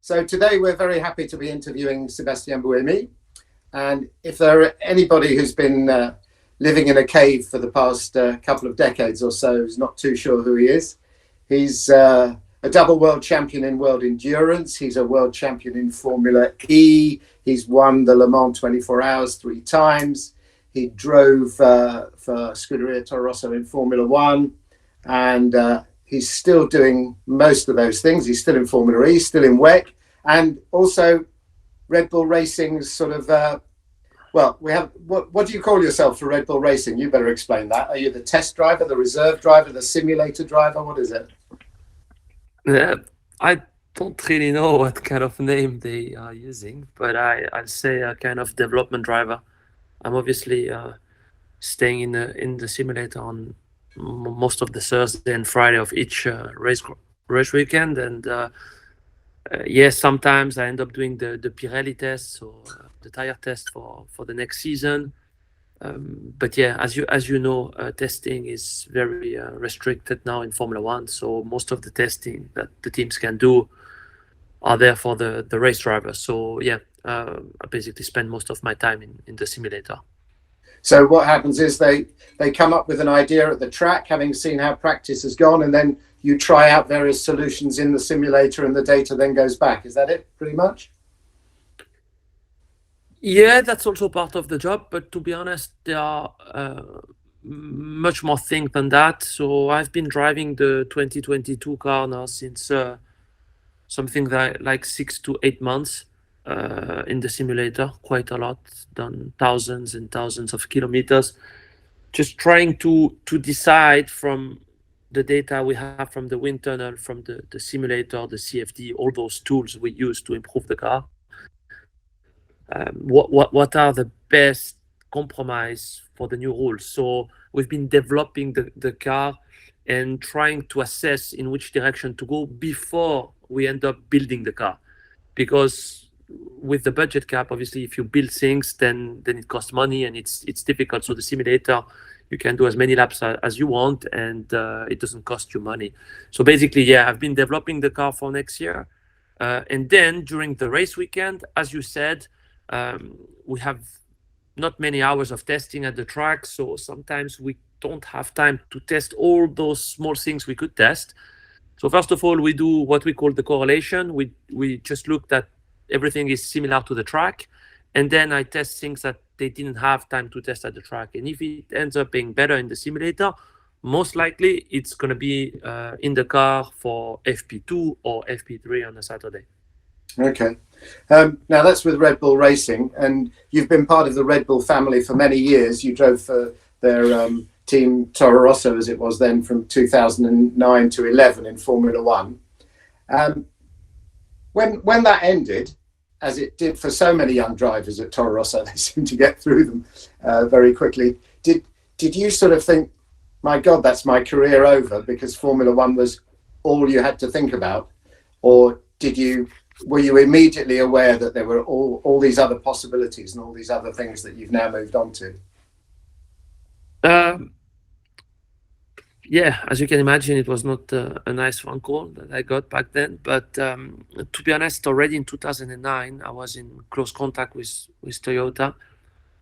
So today we're very happy to be interviewing Sébastien Buemi. And if there are anybody who's been living in a cave for the past couple of decades or so who's not too sure who he is, he's a double world champion in world endurance. He's a world champion in Formula E. He's won the Le Mans 24 Hours 3 times. He drove for Scuderia Toro Rosso in Formula One. And he's still doing most of those things. He's still in Formula E, still in WEC, and also Red Bull Racing's sort of, what do you call yourself for Red Bull Racing? You better explain that. Are you the test driver, the reserve driver, the simulator driver? What is it? I don't really know what kind of name they are using, but I'll say a kind of development driver. I'm obviously staying in the simulator on most of the Thursday and Friday of each race weekend, and yes, sometimes I end up doing the Pirelli tests or the tire test for the next season. But yeah, as you know, testing is very restricted now in Formula One. So most of the testing that the teams can do are there for the race drivers. So yeah, I basically spend most of my time in the simulator. So what happens is they come up with an idea at the track, having seen how practice has gone, and then you try out various solutions in the simulator and the data then goes back. Is that it, pretty much? Yeah, that's also part of the job. But to be honest, there are much more things than that. So I've been driving the 2022 car now since something like 6 to 8 months. In the simulator, quite a lot, done thousands and thousands of kilometers, just trying to decide from the data we have from the wind tunnel, from the simulator, the CFD, all those tools we use to improve the car. What are the best compromise for the new rules? So we've been developing the car and trying to assess in which direction to go before we end up building the car, because with the budget cap, obviously, if you build things, then it costs money and it's difficult. So the simulator, you can do as many laps as you want, and it doesn't cost you money. So basically, yeah, I've been developing the car for next year, and then during the race weekend, as you said, we have not many hours of testing at the track, so sometimes we don't have time to test all those small things we could test. So first of all, we do what we call the correlation. We just looked at everything is similar to the track, and then I test things that they didn't have time to test at the track. And if it ends up being better in the simulator, most likely it's going to be in the car for FP2 or FP3 on a Saturday. Okay. Now that's with Red Bull Racing, and you've been part of the Red Bull family for many years. You drove for their team Toro Rosso, as it was then, from 2009 to 11 in Formula One. When that ended, as it did for so many young drivers at Toro Rosso, they seem to get through them very quickly. Did you sort of think, my God, that's my career over, because Formula One was all you had to think about? Or were you immediately aware that there were all these other possibilities and all these other things that you've now moved on to? Yeah, as you can imagine, it was not a nice phone call that I got back then. But to be honest, already in 2009, I was in close contact with Toyota.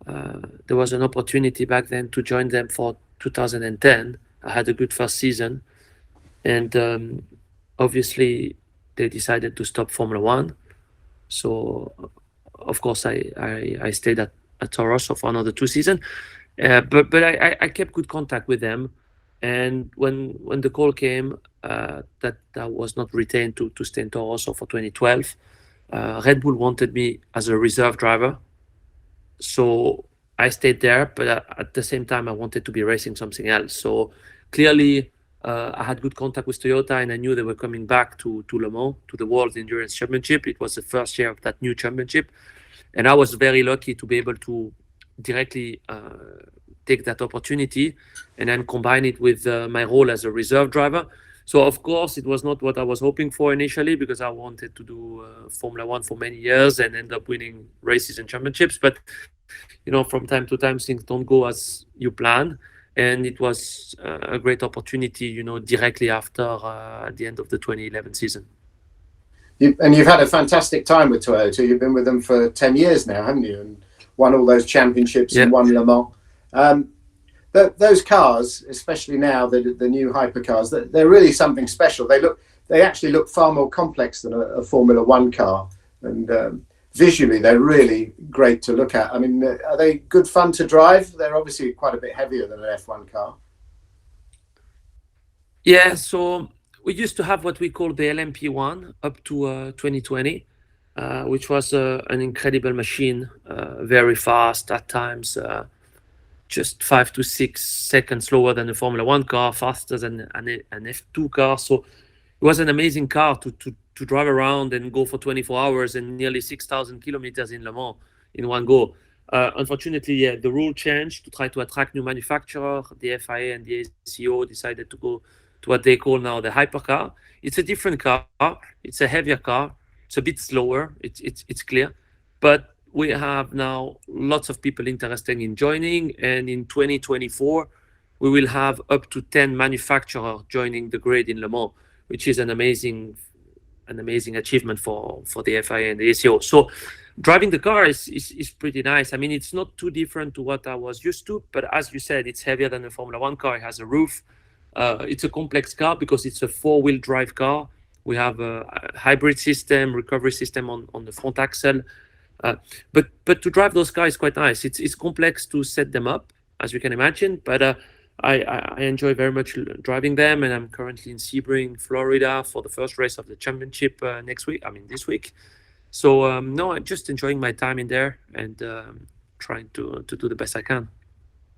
There was an opportunity back then to join them for 2010. I had a good first season. And obviously, they decided to stop Formula One. So, of course, I stayed at Toro Rosso for another 2 seasons. But I kept good contact with them. And when the call came that I was not retained to stay in Toro Rosso for 2012, Red Bull wanted me as a reserve driver. So I stayed there, but at the same time, I wanted to be racing something else. So clearly, I had good contact with Toyota, and I knew they were coming back to Le Mans, to the World Endurance Championship. It was the first year of that new championship. And I was very lucky to be able to directly take that opportunity and then combine it with my role as a reserve driver. So of course it was not what I was hoping for initially, because I wanted to do Formula One for many years and end up winning races and championships. But from time to time things don't go as you plan, and it was a great opportunity directly after the end of the 2011 season. And you've had a fantastic time with Toyota. You've been with them for 10 years now, haven't you? And won all those championships and won Le Mans. Those cars, especially now, the new hypercars, they're really something special. They actually look far more complex than a Formula One car. And visually, they're really great to look at. I mean, are they good fun to drive? They're obviously quite a bit heavier than an F1 car. Yeah, so we used to have what we call the LMP1 up to 2020, which was an incredible machine, very fast at times, just 5 to 6 seconds slower than a Formula One car, faster than an F2 car. So it was an amazing car to drive around and go for 24 hours and nearly 6,000 kilometers in Le Mans in one go. Unfortunately, yeah, the rule changed to try to attract new manufacturer. The FIA and the ACO decided to go to what they call now the hypercar. It's a different car. It's a heavier car. It's a bit slower. It's clear. But we have now lots of people interested in joining. And in 2024, we will have up to 10 manufacturers joining the grid in Le Mans, which is an amazing achievement for the FIA and the ACO. So driving the car is pretty nice. I mean, it's not too different to what I was used to, but as you said, it's heavier than a Formula One car. It has a roof. It's a complex car because it's a 4-wheel drive car. We have a hybrid system, recovery system on the front axle. But to drive those cars is quite nice. It's complex to set them up, as you can imagine, but I enjoy very much driving them, and I'm currently in Sebring, Florida for the first race of the championship this week. So no, I'm just enjoying my time in there and trying to do the best I can.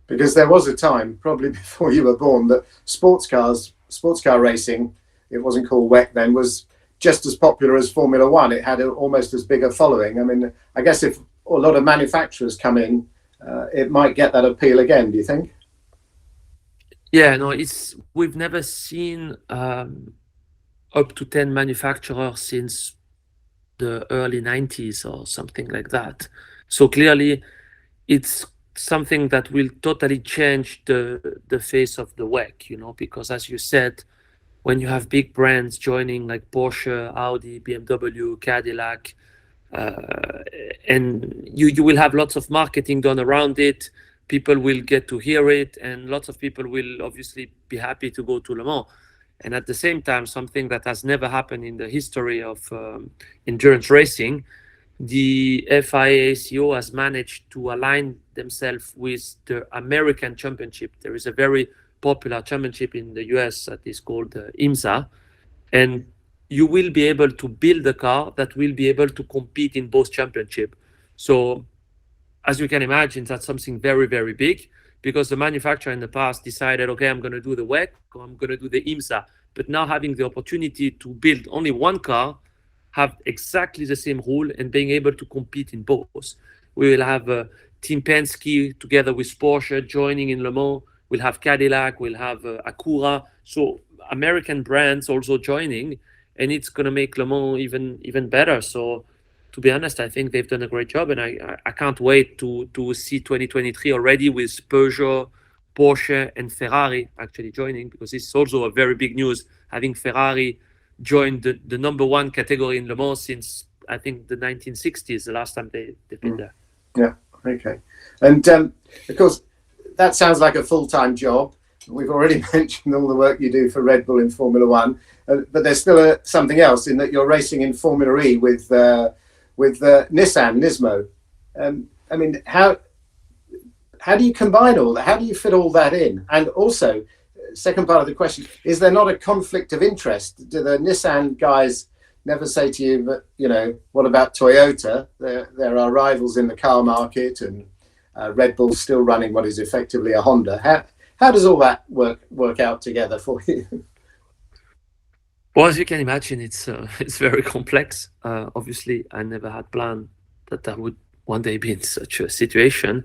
Because there was a time, probably before you were born, that sports car racing, it wasn't called WEC then, was just as popular as Formula One. It had almost as big a following. I mean, I guess if a lot of manufacturers come in, it might get that appeal again, do you think? Yeah, no, we've never seen up to 10 manufacturers since the early 90s or something like that. So clearly, it's something that will totally change the face of the WEC, because as you said, when you have big brands joining like Porsche, Audi, BMW, Cadillac, and you will have lots of marketing done around it. People will get to hear it, and lots of people will obviously be happy to go to Le Mans. And at the same time, something that has never happened in the history of endurance racing, the FIA ACO has managed to align themselves with the American Championship. There is a very popular championship in the US that is called IMSA, and you will be able to build a car that will be able to compete in both championships. So as you can imagine, that's something very, very big, because the manufacturer in the past decided, okay, I'm going to do the WEC or I'm going to do the IMSA. But now having the opportunity to build only one car, have exactly the same rule, and being able to compete in both. We will have Team Penske together with Porsche joining in Le Mans. We'll have Cadillac, we'll have Acura. So American brands also joining, and it's going to make Le Mans even better. So to be honest, I think they've done a great job, and I can't wait to see 2023 already with Peugeot, Porsche, and Ferrari actually joining, because it's also a very big news, having Ferrari join the number one category in Le Mans since, I think, the 1960s, the last time they've been there. Yeah, okay. And of course, that sounds like a full-time job. We've already mentioned all the work you do for Red Bull in Formula One, but there's still something else in that you're racing in Formula E with Nissan, Nismo. I mean, how do you combine all that? How do you fit all that in? And also, second part of the question, is there not a conflict of interest? Do the Nissan guys never say to you, but what about Toyota? There are rivals in the car market, and Red Bull's still running what is effectively a Honda. How does all that work out together for you? Well, as you can imagine, it's very complex. Obviously, I never had planned that I would one day be in such a situation.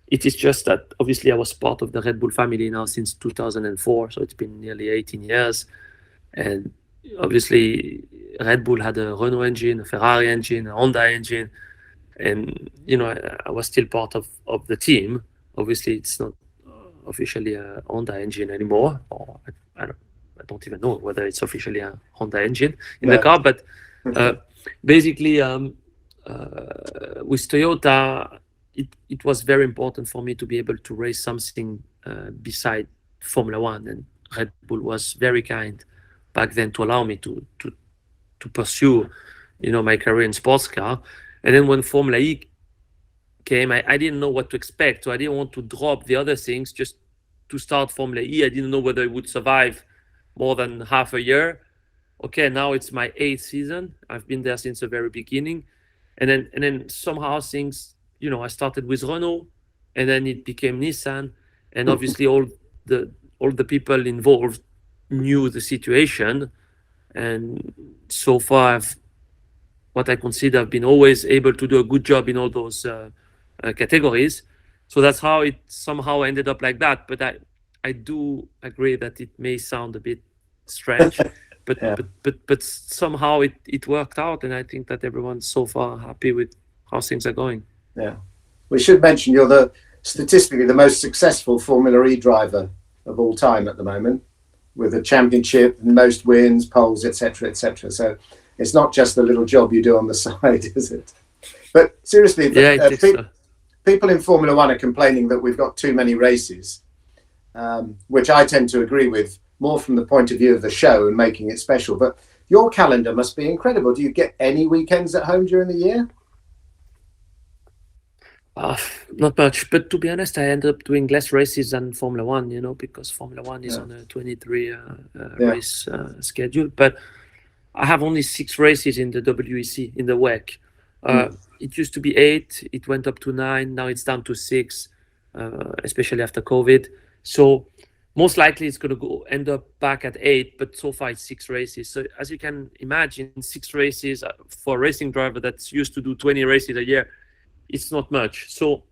It is just that obviously I was part of the Red Bull family now since 2004, so it's been nearly 18 years. And obviously Red Bull had a Renault engine, a Ferrari engine, a Honda engine, and I was still part of the team. Obviously it's not officially a Honda engine anymore, or I don't even know whether it's officially a Honda engine in the car, but Uh, Basically, with Toyota, it was very important for me to be able to race something beside Formula One, and Red Bull was very kind back then to allow me to pursue, my career in sports car. And then when Formula E came, I didn't know what to expect, so I didn't want to drop the other things just to start Formula E. I didn't know whether it would survive more than half a year. Okay, now it's my 8th season. I've been there since the very beginning, and then somehow things, I started with Renault, and then it became Nissan, and obviously all the people involved knew the situation, and so far what I consider I've been always able to do a good job in all those categories. So that's how it somehow ended up like that. But I do agree that it may sound a bit strange, but Yeah. but somehow it worked out, and I think that everyone's so far happy with how things are going. Yeah. We should mention you're statistically the most successful Formula E driver of all time at the moment, with a championship, most wins, poles, etc., etc. So it's not just the little job you do on the side, is it? But seriously, people in Formula One are complaining that we've got too many races, which I tend to agree with, more from the point of view of the show and making it special. But your calendar must be incredible. Do you get any weekends at home during the year? Not much, but to be honest, I ended up doing less races than Formula One, because Formula One is on a 23 race schedule. But I have only 6 races in the WEC, in the WEC. It used to be 8, it went up to 9, now it's down to 6, especially after COVID. So most likely it's going to end up back at 8, but so far it's 6 races. So as you can imagine, 6 races for a racing driver that's used to do 20 races a year, it's not much. So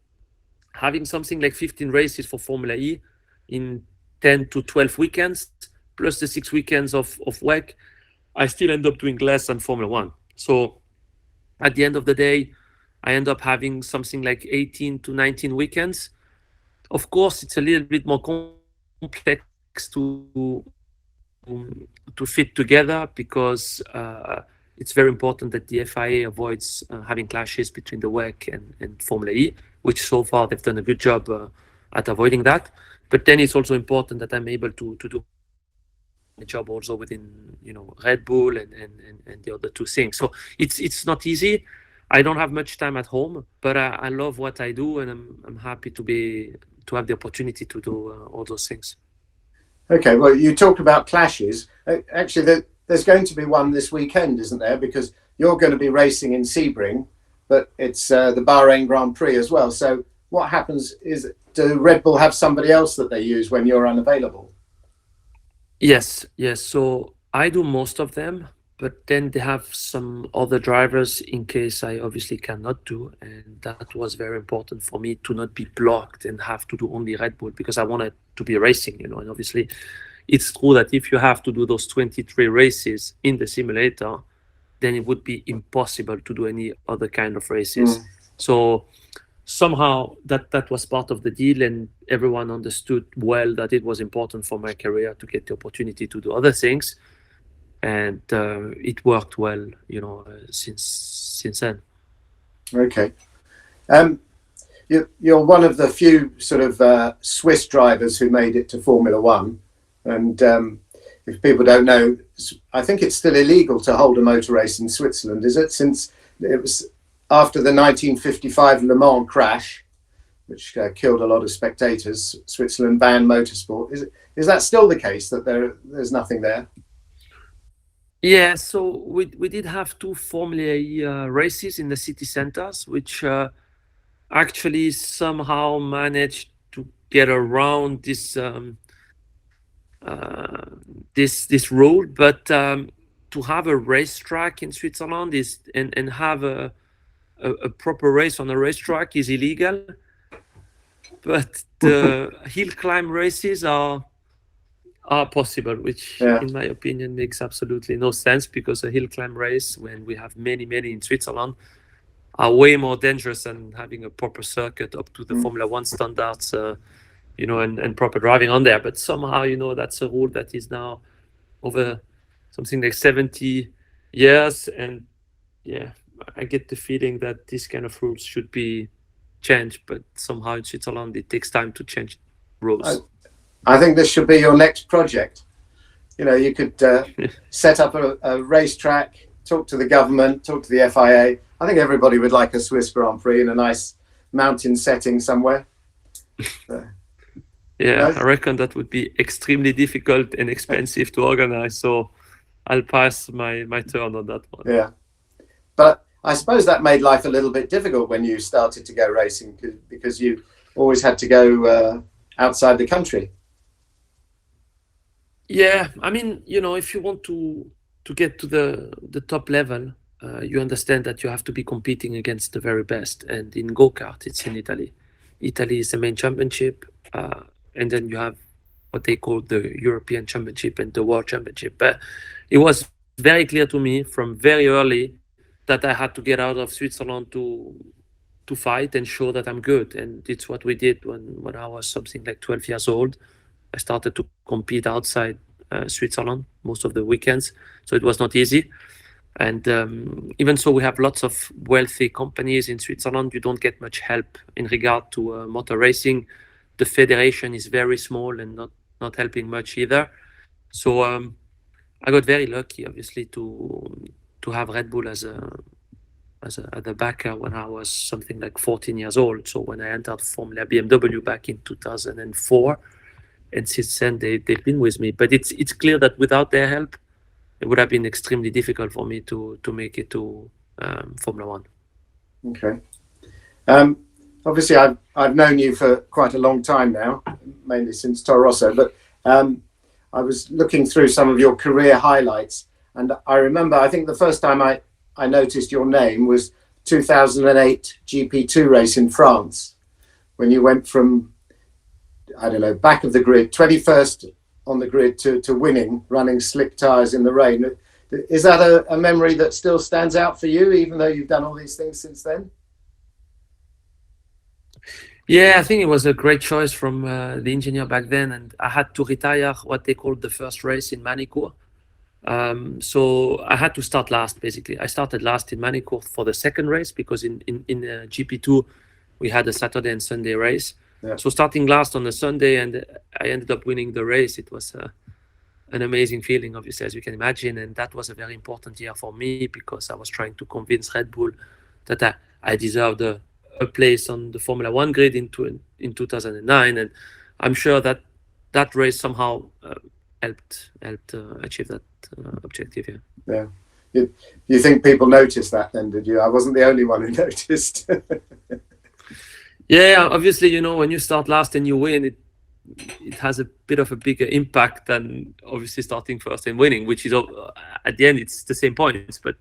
having something like 15 races for Formula E in 10 to 12 weekends, plus the 6 weekends of WEC, I still end up doing less than Formula One. So at the end of the day, I end up having something like 18 to 19 weekends. Of course, it's a little bit more complex to fit together, because it's very important that the FIA avoids having clashes between the WEC and Formula E, which so far they've done a good job at avoiding that. But then it's also important that I'm able to do a job also within Red Bull and the other 2 things. So it's not easy. I don't have much time at home, but I love what I do, and I'm happy to have the opportunity to do all those things. Okay, well, you talked about clashes. Actually, there's going to be one this weekend, isn't there? Because you're going to be racing in Sebring, but it's the Bahrain Grand Prix as well. So what happens is, do Red Bull have somebody else that they use when you're unavailable? Yes. So I do most of them, but then they have some other drivers in case I obviously cannot do. And that was very important for me, to not be blocked and have to do only Red Bull, because I wanted to be racing, and obviously it's true that if you have to do those 23 races in the simulator, then it would be impossible to do any other kind of races. So somehow that was part of the deal, and everyone understood well that it was important for my career to get the opportunity to do other things, and it worked well, since then. Okay. You're one of the few sort of Swiss drivers who made it to Formula One, and if people don't know, I think it's still illegal to hold a motor race in Switzerland, is it? Since it was after the 1955 Le Mans crash, which killed a lot of spectators, Switzerland banned motorsport. Is that still the case, that there's nothing there? Yeah, so we did have 2 Formula E races in the city centers, which actually somehow managed to get around this this rule. But to have a racetrack in Switzerland and have a proper race on a racetrack is illegal. But the hill climb races are possible, which in my opinion makes absolutely no sense, because a hill climb race, when we have many in Switzerland, are way more dangerous than having a proper circuit up to the Formula One standards, and proper driving on there. But somehow, that's a rule that is now over something like 70 Yes, and yeah, I get the feeling that these kind of rules should be changed, but somehow in Switzerland it takes time to change I, rules. I think this should be your next project. You know, you could set up a racetrack, talk to the government, talk to the FIA. I think everybody would like a Swiss Grand Prix in a nice mountain setting somewhere. Yeah, No? I reckon that would be extremely difficult and expensive to organize. So I'll pass my turn on that one. Yeah. But I suppose that made life a little bit difficult when you started to go racing because you always had to go outside the country. Yeah, I mean, if you want to get to the top level, you understand that you have to be competing against the very best. And in go-kart, it's in Italy. Italy is the main championship, and then you have what they call the European Championship and the World Championship. But it was very clear to me from very early that I had to get out of Switzerland to fight and show that I'm good. And it's what we did when I was something like 12 years old. I started to compete outside Switzerland most of the weekends, so it was not easy. And even so, we have lots of wealthy companies in Switzerland. You don't get much help in regard to motor racing. The federation is very small and not helping much either. So I got very lucky, obviously, to have Red Bull as a backer when I was something like 14 years old. So when I entered Formula BMW back in 2004, and since then they've been with me. But it's clear that without their help, it would have been extremely difficult for me to make it to Formula One. Okay. Obviously, I've known you for quite a long time now, mainly since Toro Rosso. But I was looking through some of your career highlights, and I remember I think the first time I noticed your name was 2008 GP2 race in France, when you went from, I don't know, back of the grid, 21st on the grid to winning, running slick tires in the rain. Is that a memory that still stands out for you, even though you've done all these things since then? Yeah, I think it was a great choice from the engineer back then, and I had to retire what they called the first race in Manicourt. So I had to start last, basically. I started last in Manicourt for the second race because in GP2 we had a Saturday and Sunday race. Yeah. So starting last on a Sunday, and I ended up winning the race. It was an amazing feeling, obviously, as you can imagine. And that was a very important year for me because I was trying to convince Red Bull that I deserved a place on the Formula One grid in 2009. And I'm sure that race somehow helped achieve that objective. Yeah. You think people noticed that then, did you? I wasn't the only one who noticed. Yeah, obviously, when you start last and you win, it has a bit of a bigger impact than obviously starting first and winning, which is at the end it's the same points, but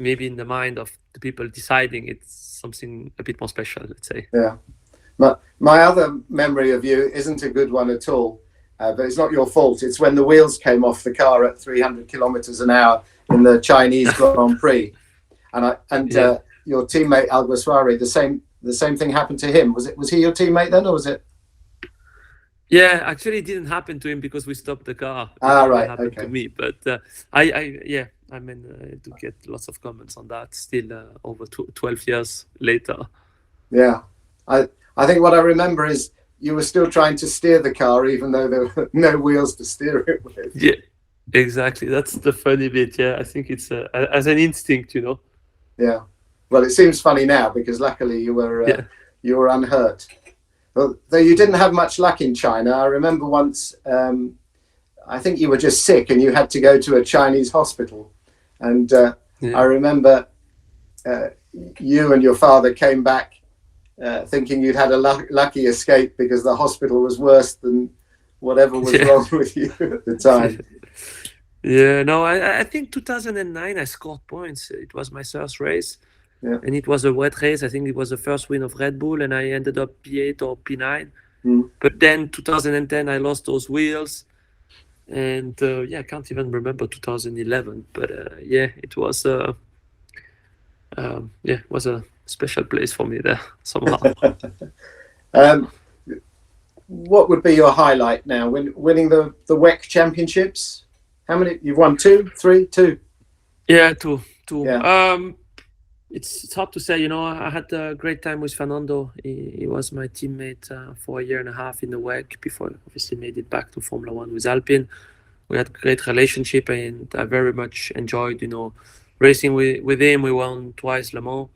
maybe in the mind of the people deciding, it's something a bit more special, let's say. Yeah. My other memory of you isn't a good one at all, but it's not your fault. It's when the wheels came off the car at 300 kilometers an hour in the Chinese Grand Prix, and your teammate Alguersuari, the same thing happened to him. Was he your teammate then, or was it? Yeah, actually, it didn't happen to him because we stopped the car. Right. It happened to me, but I do get lots of comments on that still over 12 years later. Yeah, I think what I remember is you were still trying to steer the car even though there were no wheels to steer it with. Yeah, exactly. That's the funny bit. Yeah, I think it's as an instinct, Yeah. Well, it seems funny now because luckily you were unhurt. Well, though you didn't have much luck in China. I remember once, I think you were just sick and you had to go to a Chinese hospital. And I remember you and your father came back thinking you'd had a lucky escape because the hospital was worse than whatever was wrong with you at the time. Yeah, no, I think 2009 I scored points. It was my first race. Yeah. And it was a wet race. I think it was the first win of Red Bull, and I ended up P8 or P9. But then 2010, I lost those wheels. And I can't even remember 2011. But it was was a special place for me there somehow. What would be your highlight now? Winning the WEC championships? How many? You've won two? Yeah, Yeah. it's hard to say. I had a great time with Fernando. He was my teammate for a year and a half in the WEC before obviously made it back to Formula One with Alpine. We had a great relationship, and I very much enjoyed, racing with him. We won twice Le Mans.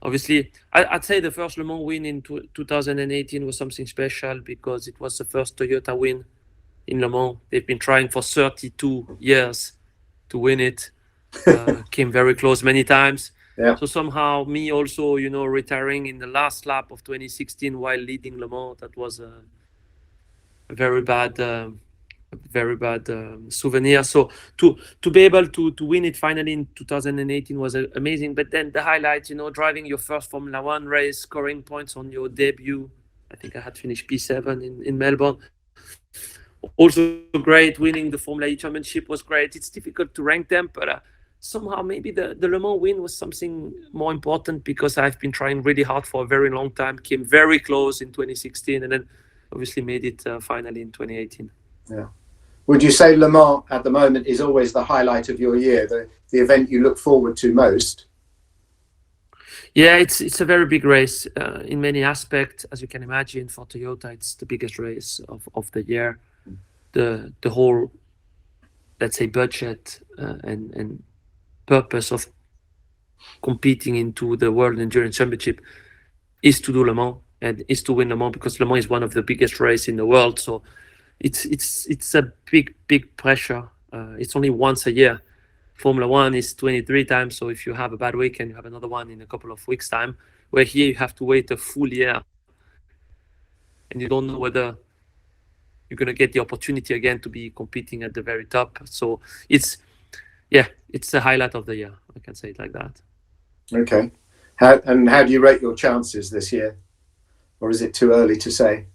Obviously, I'd say the first Le Mans win in 2018 was something special because it was the first Toyota win in Le Mans. They've been trying for 32 years to win it. Came very close many times. Yeah. So somehow me also, retiring in the last lap of 2016 while leading Le Mans, that was a very bad, souvenir. So to be able to win it finally in 2018 was amazing. But then the highlights, driving your first Formula One race, scoring points on your debut. I think I had finished P7 in Melbourne. Also great. Winning the Formula E championship was great. It's difficult to rank them, but somehow maybe the Le Mans win was something more important because I've been trying really hard for a very long time. Came very close in 2016, and then obviously made it finally in 2018. Yeah. Would you say Le Mans at the moment is always the highlight of your year, the event you look forward to most? Yeah, it's a very big race in many aspects. As you can imagine, for Toyota, it's the biggest race of the year. The whole, let's say, budget and purpose of competing into the World Endurance Championship is to do Le Mans and is to win Le Mans, because Le Mans is one of the biggest races in the world. So it's a big pressure. It's only once a year. Formula One is 23 times. So if you have a bad weekend, you have another one in a couple of weeks' time. Where here you have to wait a full year, and you don't know whether you're going to get the opportunity again to be competing at the very top. So it's the highlight of the year. I can say it like that. Okay. How do you rate your chances this year? Or is it too early to say?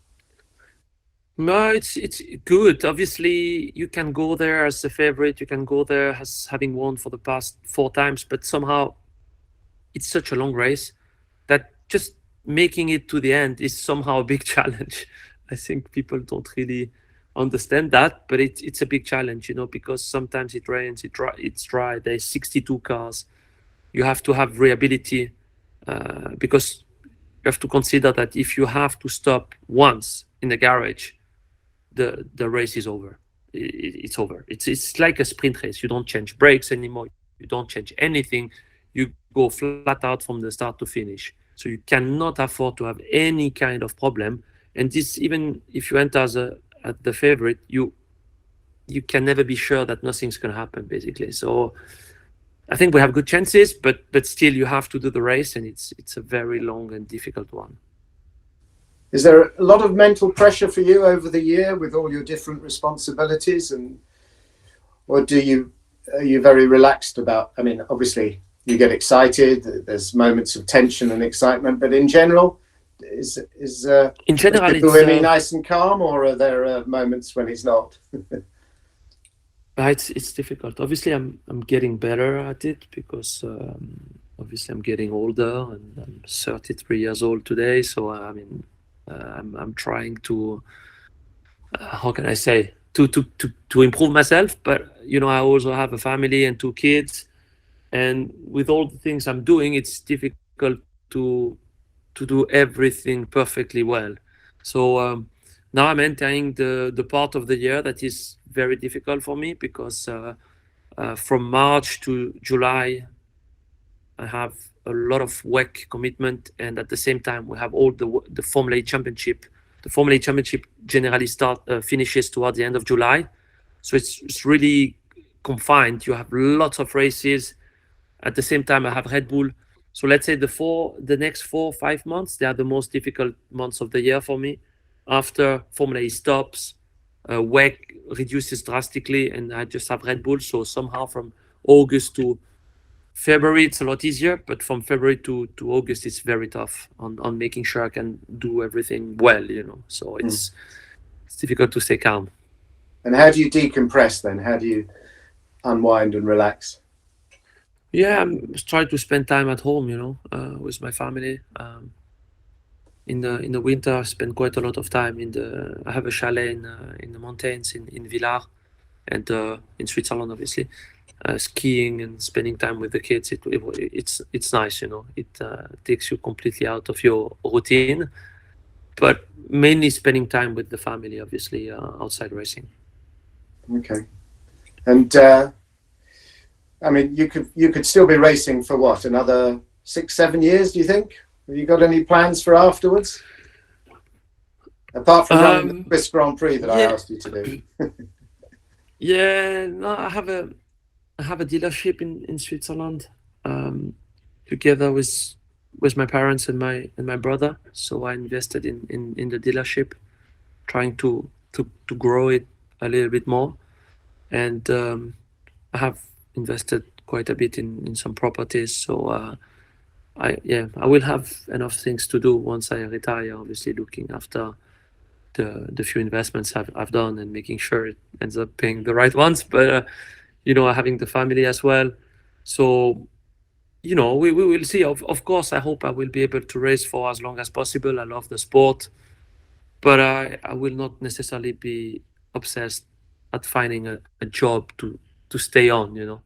No, it's good. Obviously, you can go there as a favorite. You can go there as having won for the past 4 times, but somehow it's such a long race that just making it to the end is somehow a big challenge. I think people don't really understand that, but it's a big challenge, because sometimes it rains, it's dry. There's 62 cars. You have to have reliability because you have to consider that if you have to stop once in the garage, the race is over. It's over. It's like a sprint race. You don't change brakes anymore. You don't change anything. You go flat out from the start to finish. So you cannot afford to have any kind of problem. And this, even if you enter as the favorite, you can never be sure that nothing's going to happen, basically. So I think we have good chances, but still you have to do the race, and it's a very long and difficult one. Is there a lot of mental pressure for you over the year with all your different responsibilities, or are you very relaxed about? I mean, obviously you get excited. There's moments of tension and excitement, but in general, is Buemi nice and calm, or are there moments when he's not? It's difficult. Obviously, I'm getting better at it because obviously I'm getting older, and I'm 33 years old today. So I mean, I'm trying to how can I say to improve myself. But I also have a family and 2 kids, and with all the things I'm doing, it's difficult to do everything perfectly well. So now I'm entering the part of the year that is very difficult for me because from March to July, I have a lot of WEC commitment, and at the same time, we have all the Formula E Championship. The Formula E Championship generally finishes toward the end of July, so it's really confined. You have lots of races. At the same time, I have Red Bull. So let's say the next 4 or 5 months, they are the most difficult months of the year for me. After Formula E stops, WEC reduces drastically, and I just have Red Bull. So somehow from August to February, it's a lot easier, but from February to August, it's very tough on making sure I can do everything well, So it's difficult to stay calm. And how do you decompress then? How do you unwind and relax? Yeah, I'm trying to spend time at home, with my family. In the winter, I spend quite a lot of time I have a chalet in the mountains in Villars, and in Switzerland, obviously. skiing and spending time with the kids. It's nice, It takes you completely out of your routine, but mainly spending time with the family, obviously, outside racing. Okay. And I mean, you could still be racing for what, another 6-7 years? Do you think? Have you got any plans for afterwards? Apart from running the Swiss Grand Prix that I asked you to do. Yeah, no, I have a dealership in Switzerland, together with my parents and my brother. So I invested in the dealership, trying to grow it a little bit more, and I have invested quite a bit in some properties. So I will have enough things to do once I retire. Obviously, looking after the few investments I've done and making sure it ends up paying the right ones. But having the family as well. So we will see. Of course, I hope I will be able to race for as long as possible. I love the sport, but I will not necessarily be obsessed at finding a job to stay on.